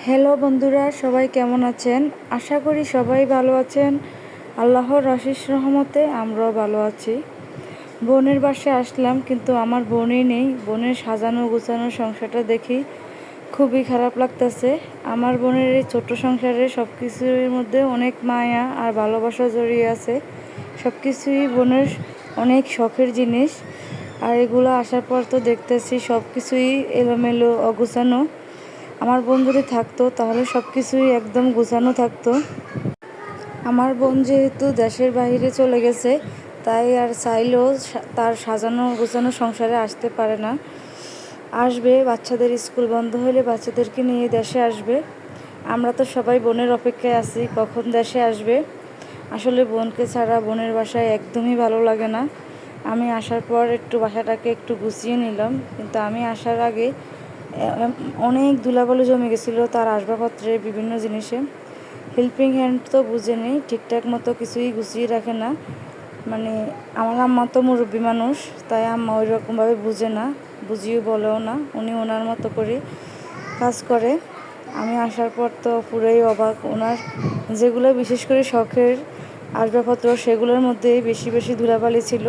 Hello বন্ধুরা, সবাই কেমন আছেন? আশা করি সবাই ভালো আছেন। আল্লাহর অশেষ রহমতে আমরাও ভালো আছি। বোনের বাসায় আসলাম, কিন্তু আমার বোনই নেই। বোনের সাজানো গোছানো সংসারটা দেখি খুবই খারাপ লাগতেছে। আমার বোনের এই ছোট্ট সংসারে সব কিছুর মধ্যে অনেক মায়া আর ভালোবাসা জড়িয়ে আছে। সব কিছুই বোনের অনেক শখের জিনিস, আর এগুলো আসার পর তো দেখতেছি সব কিছুই এলোমেলো অগোছানো। আমার বোন যদি থাকতো তাহলে সব কিছুই একদম গোছানো থাকতো। আমার বোন যেহেতু দেশের বাইরে চলে গেছে, তাই আর চাইলেও তার সাজানো গোছানো সংসারে আসতে পারে না। আসবে, বাচ্চাদের স্কুল বন্ধ হলে বাচ্চাদেরকে নিয়ে দেশে আসবে। আমরা তো সবাই বোনের অপেক্ষায় আছি কখন দেশে আসবে। আসলে বোনকে ছাড়া বোনের বাসায় একদমই ভালো লাগে না। আমি আসার পর একটু বাসাটাকে একটু গুছিয়ে নিলাম, কিন্তু আমি আসার আগে অনেক ধুলাবালি জমে গেছিলো তার আসবাবপত্রে, বিভিন্ন জিনিসে। হেল্পিং হ্যান্ড তো বুঝে নেই, ঠিকঠাক মতো কিছুই গুছিয়ে রাখে না। মানে আমার আম্মা তো মুরব্বী মানুষ, তাই আম্মা ওই রকমভাবে বুঝে না, বুঝিও বলেও না। উনি ওনার মতো করে কাজ করে। আমি আসার পর তো পুরোই অবাক। ওনার যেগুলো বিশেষ করে শখের আসবাবপত্র, সেগুলোর মধ্যেই বেশি বেশি ধুলাবালি ছিল।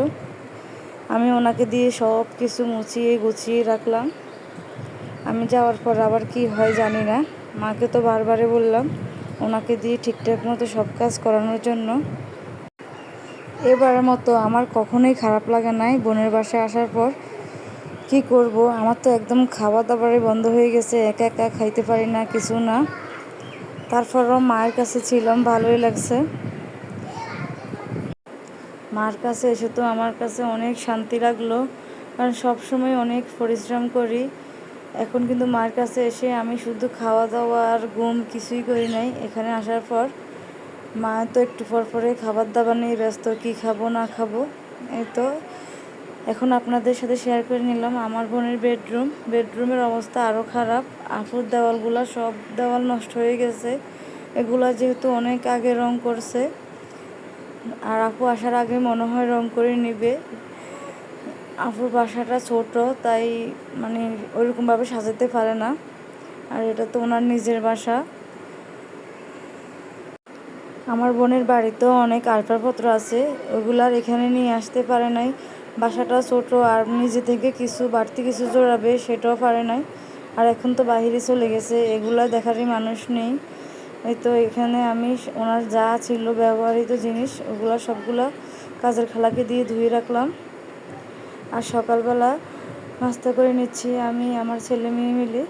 আমি ওনাকে দিয়ে সব কিছু মুছিয়ে গুছিয়ে রাখলাম। আমি যাওয়ার পর আবার কি হয় জানি না। মাকে তো বারবারে বললাম ওনাকে দিয়ে ঠিকঠাক মতো সব কাজ করানোর জন্য। এবারের মতো আমার কখনোই খারাপ লাগে নাই বোনের বাসায় আসার পর। কি করব, আমার তো একদম খাওয়া দাওয়ারে বন্ধ হয়ে গেছে, একা একা খাইতে পারি না, কিছু না। তারপরও মায়ের কাছে ছিলাম, ভালোই লাগছে। মার কাছে এসে তো আমার কাছে অনেক শান্তি লাগলো, কারণ সবসময় অনেক পরিশ্রম করি। এখন কিন্তু মার কাছে এসে আমি শুধু খাওয়া দাওয়া আর ঘুম, কিছুই করি নাই। এখানে আসার পর মা তো একটু পর পরে খাবার দাবার নিয়ে ব্যস্ত, কি খাবো না খাবো। এই তো এখন আপনাদের সাথে শেয়ার করে নিলাম আমার বোনের বেডরুমের অবস্থা আরও খারাপ। আপুর দেওয়ালগুলো সব দেওয়াল নষ্ট হয়ে গেছে। এগুলা যেহেতু অনেক আগে রং করছে, আর আপু আসার আগে মনে হয় রং করে নিবে। আপুর বাসাটা ছোট, তাই মানে ওইরকমভাবে সাজাতে পারে না। আর এটা তো ওনার নিজের বাসা। আমার বোনের বাড়িতেও অনেক আসবাবপত্র আছে, ওগুলার এখানে নিয়ে আসতে পারে নাই। বাসাটা ছোট, আর নিজে থেকে কিছু বাড়তি কিছু জোড়াবে সেটাও পারে নাই। আর এখন তো বাহিরে চলে গেছে, এগুলা দেখারই মানুষ নেই। এই তো এখানে আমি ওনার যা ছিল ব্যবহৃত জিনিস, ওগুলা সবগুলা কাজের খালাকে দিয়ে ধুয়ে রাখলাম। আর সকালবেলা নাস্তা করে নিচ্ছি আমি আমার ছেলে মেয়ে মিলে।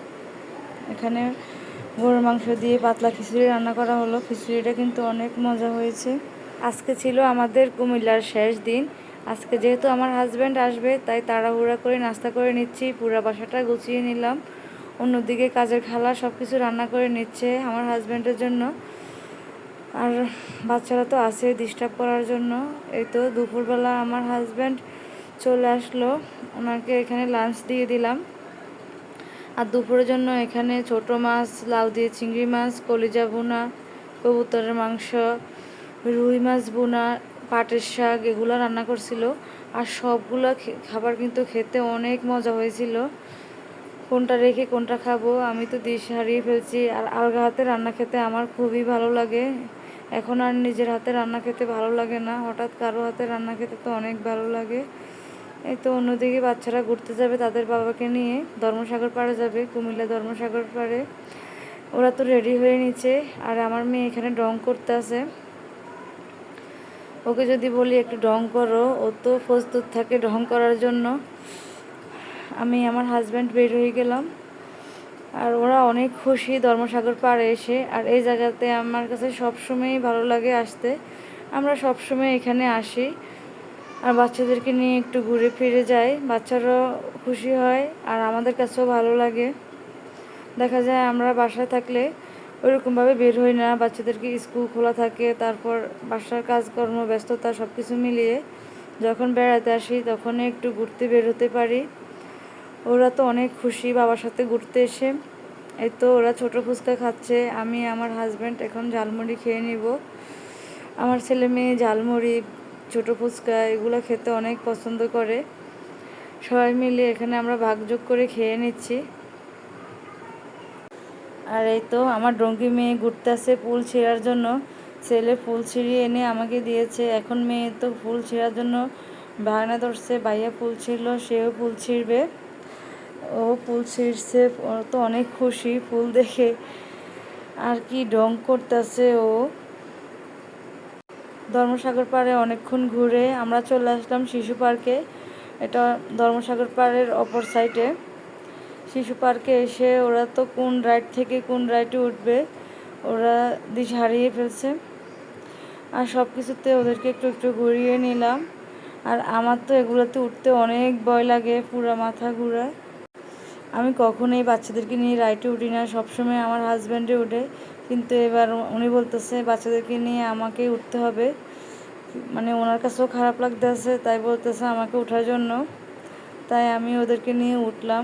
এখানে গরুর মাংস দিয়ে পাতলা খিচুড়ি রান্না করা হলো। খিচুড়িটা কিন্তু অনেক মজা হয়েছে। আজকে ছিল আমাদের কুমিল্লার শেষ দিন। আজকে যেহেতু আমার হাজব্যান্ড আসবে, তাই তাড়াহুড়া করে নাস্তা করে নিচ্ছি, পুরো বাসাটা গুছিয়ে নিলাম। অন্যদিকে কাজের খালা সব কিছু রান্না করে নিচ্ছে আমার হাজব্যান্ডের জন্য। আর বাচ্চারা তো আছে ডিস্টার্ব করার জন্য। এই তো দুপুরবেলা আমার হাজব্যান্ড চলে আসলো, ওনাকে এখানে লাঞ্চ দিয়ে দিলাম। আর দুপুরের জন্য এখানে ছোট মাছ, লাউ দিয়ে চিংড়ি মাছ, কলিজা ভুনা, কবুতরের মাংস, রুই মাছ ভুনা, পাটের শাক, এগুলো রান্না করছিল। আর সবগুলো খাবার কিন্তু খেতে অনেক মজা হয়েছিল। কোনটা রেখে কোনটা খাবো আমি তো দিশ হারিয়ে ফেলছি। আর আলগা হাতে রান্না খেতে আমার খুবই ভালো লাগে। এখন আর নিজের হাতে রান্না খেতে ভালো লাগে না, হঠাৎ কারো হাতে রান্না খেতে তো অনেক ভালো লাগে। এই তো অন্যদিকে বাচ্চারা ঘুরতে যাবে তাদের বাবাকে নিয়ে, ধর্মসাগর পাড়ে যাবে, কুমিল্লা ধর্মসাগর পাড়ে। ওরা তো রেডি হয়ে নিচ্ছে, আর আমার মেয়ে এখানে ডং করতে আছে। ওকে যদি বলি একটু ডং করো, ও তো প্রস্তুত থাকে ডং করার জন্য। আমি আমার হাজব্যান্ড বের হয়ে গেলাম, আর ওরা অনেক খুশি ধর্মসাগর পাড়ে এসে। আর এই জায়গাতে আমার কাছে সবসময়ই ভালো লাগে আসতে, আমরা সবসময় এখানে আসি। আর বাচ্চাদেরকে নিয়ে একটু ঘুরে ফিরে যাই, বাচ্চারাও খুশি হয় আর আমাদের কাছেও ভালো লাগে। দেখা যায় আমরা বাসায় থাকলে ওইরকমভাবে বের হই না, বাচ্চাদেরকে স্কুল খোলা থাকে, তারপর বাসার কাজকর্ম, ব্যস্ততা সব কিছু মিলিয়ে যখন বেড়াতে আসি তখনই একটু ঘুরতে বের হতে পারি। ওরা তো অনেক খুশি বাবার সাথে ঘুরতে এসে। এই তো ওরা ছোটো ফুচকা খাচ্ছে, আমি আমার হাজব্যান্ড এখন ঝালমুড়ি খেয়ে নিব। আমার ছেলে মেয়ে ঝালমুড়ি, ছোটো ফুচকা এগুলো খেতে অনেক পছন্দ করে। সবাই মিলে এখানে আমরা ভাগযোগ করে খেয়ে নিচ্ছি। আর এই তো আমার ডঙ্কি মেয়ে ঘুরতেছে ফুল ছিঁড়ার জন্য। ছেলে ফুল ছিঁড়িয়ে এনে আমাকে দিয়েছে, এখন মেয়ে তো ফুল ছিঁড়ার জন্য বায়না ধরছে, ভাইয়া ফুল ছিঁড়লো, সেও ফুল ছিঁড়বে। ও ফুল ছিঁড়ছে, ও তো অনেক খুশি ফুল দেখে। আর কি ঢং করতেছে ও। ধর্মসাগর পাড়ে অনেকক্ষণ ঘুরে আমরা চলে আসলাম শিশু পার্কে। এটা ধর্মসাগর পাড়ের অপর সাইডে। শিশু পার্কে এসে ওরা তো কোন রাইড থেকে কোন রাইডে উঠবে, ওরা দিশা হারিয়ে ফেলছে। আর সব কিছুতে ওদেরকে একটু একটু ঘুরিয়ে নিলাম। আর আমার তো এগুলোতে উঠতে অনেক ভয় লাগে, পুরা মাথা ঘুরায়। আমি কখনোই বাচ্চাদেরকে নিয়ে রাইডে উঠি না, সবসময় আমার হাজব্যান্ডে উঠে। কিন্তু এবার উনি বলতেছে বাচ্চাদেরকে নিয়ে আমাকেই উঠতে হবে, মানে ওনার কাছেও খারাপ লাগতেছে, তাই বলতেছে আমাকে ওঠার জন্য। তাই আমি ওদেরকে নিয়ে উঠলাম।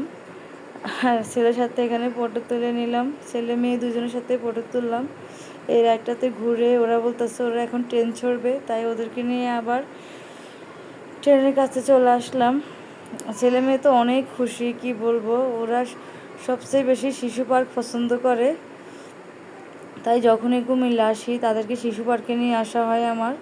আর ছেলের সাথে এখানে ফটো তুলে নিলাম, ছেলে মেয়ে দুজনের সাথে ফটো তুললাম। এই রাইডটাতে ঘুরে ওরা বলতেছে ওরা এখন ট্রেন চড়বে, তাই ওদেরকে নিয়ে আবার ট্রেনের কাছে চলে আসলাম। ছেলে মেয়ে তো অনেক খুশি, কি বলবো। ওরা সবচেয়ে বেশি শিশু পার্ক পছন্দ করে, তাই যখনই কুমিল্লা আসি তাদেরকে শিশু পার্কে নিয়ে আসা হয় আমার।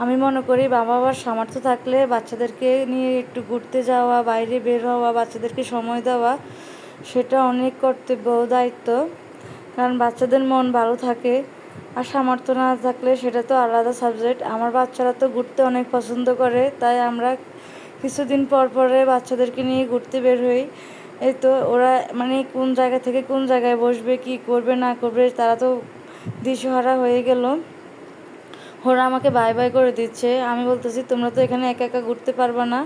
আমি মনে করি বাবা মার সামর্থ্য থাকলে বাচ্চাদেরকে নিয়ে একটু ঘুরতে যাওয়া, বাইরে বের হওয়া, বাচ্চাদেরকে সময় দেওয়া, সেটা অনেক কর্তব্য ও দায়িত্ব। কারণ বাচ্চাদের মন ভালো থাকে। আর সামর্থ্য না থাকলে সেটা তো আলাদা সাবজেক্ট। আমার বাচ্চারা তো ঘুরতে অনেক পছন্দ করে, তাই আমরা কিছুদিন পর পরে বাচ্চাদেরকে নিয়ে ঘুরতে বের হই। এই তো ওরা মানে কোন জায়গা থেকে কোন জায়গায় বসবে, কি করবে না করবে, তারা তো দিশেহারা হয়ে গেল। ওরা আমাকে বাই বাই করে দিচ্ছে, আমি বলতেছি তোমরা তো এখানে একা একা ঘুরতে পারবে না।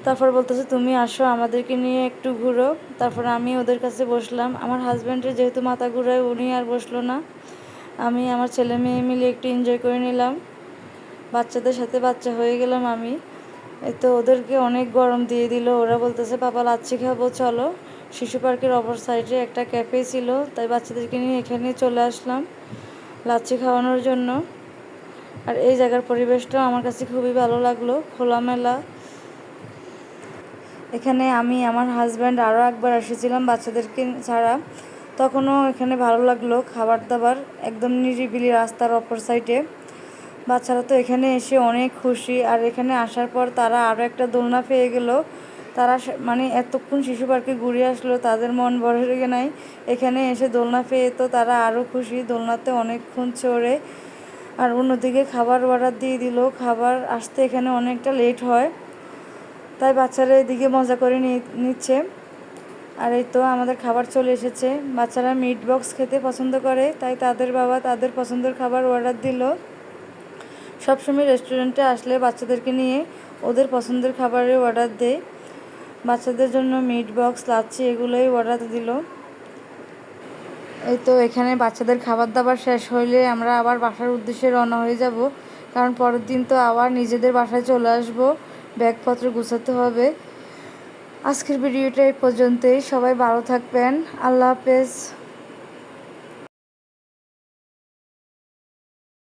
তারপর বলতেছে তুমি আসো আমাদেরকে নিয়ে একটু ঘুরো। তারপর আমি ওদের কাছে বসলাম। আমার হাজব্যান্ডের যেহেতু মাথা ঘুরায়, উনি আর বসলো না। আমি আমার ছেলে মেয়ে মিলে একটু এনজয় করে নিলাম, বাচ্চাদের সাথে বাচ্চা হয়ে গেলাম আমি। এই তো ওদেরকে অনেক গরম দিয়ে দিল। ওরা বলতেছে পাপা লাচ্ছি খাবো, চলো। শিশু পার্কের অপর সাইডে একটা ক্যাফে ছিল, তাই বাচ্চাদেরকে নিয়ে এখানে চলে আসলাম লাচ্ছি খাওয়ানোর জন্য। আর এই জায়গার পরিবেশটাও আমার কাছে খুবই ভালো লাগলো, খোলামেলা। এখানে আমি আমার হাজব্যান্ড আরও একবার এসেছিলাম বাচ্চাদেরকে ছাড়া, তখনও এখানে ভালো লাগলো। খাবার দাবার একদম নিরিবিলি, রাস্তার অপর সাইডে। বাচ্চারা তো এখানে এসে অনেক খুশি। আর এখানে আসার পর তারা আরও একটা দোলনা পেয়ে গেল। তারা মানে এতক্ষণ শিশু পার্কে ঘুরে আসলো, তাদের মন ভরে রেখে নাই, এখানে এসে দোলনা পেয়ে তো তারা আরও খুশি, দোলনাতে অনেকক্ষণ চড়ে। আর অন্যদিকে খাবার অর্ডার দিয়ে দিল, খাবার আসতে এখানে অনেকটা লেট হয়, তাই বাচ্চারা এদিকে মজা করে নিচ্ছে। আর এই তো আমাদের খাবার চলে এসেছে। বাচ্চারা মিট বক্স খেতে পছন্দ করে, তাই তাদের বাবা তাদের পছন্দের খাবার অর্ডার দিল। সবসময় রেস্টুরেন্টে আসলে বাচ্চাদেরকে নিয়ে ওদের পছন্দের খাবারের অর্ডার দেয়। বাচ্চাদের জন্য মিট বক্স, লাচ্ছি এগুলোই অর্ডার দিল। এই তো এখানে বাচ্চাদের খাবার দাবার শেষ হইলে আমরা আবার বাসার উদ্দেশ্যে রওনা হয়ে যাব, কারণ পরের দিন তো আবার নিজেদের বাসায় চলে আসব, ব্যাগপত্র গুছাতে হবে। আজকের ভিডিওটা এই পর্যন্তই। সবাই ভালো থাকবেন, আল্লাহ হাফেজ।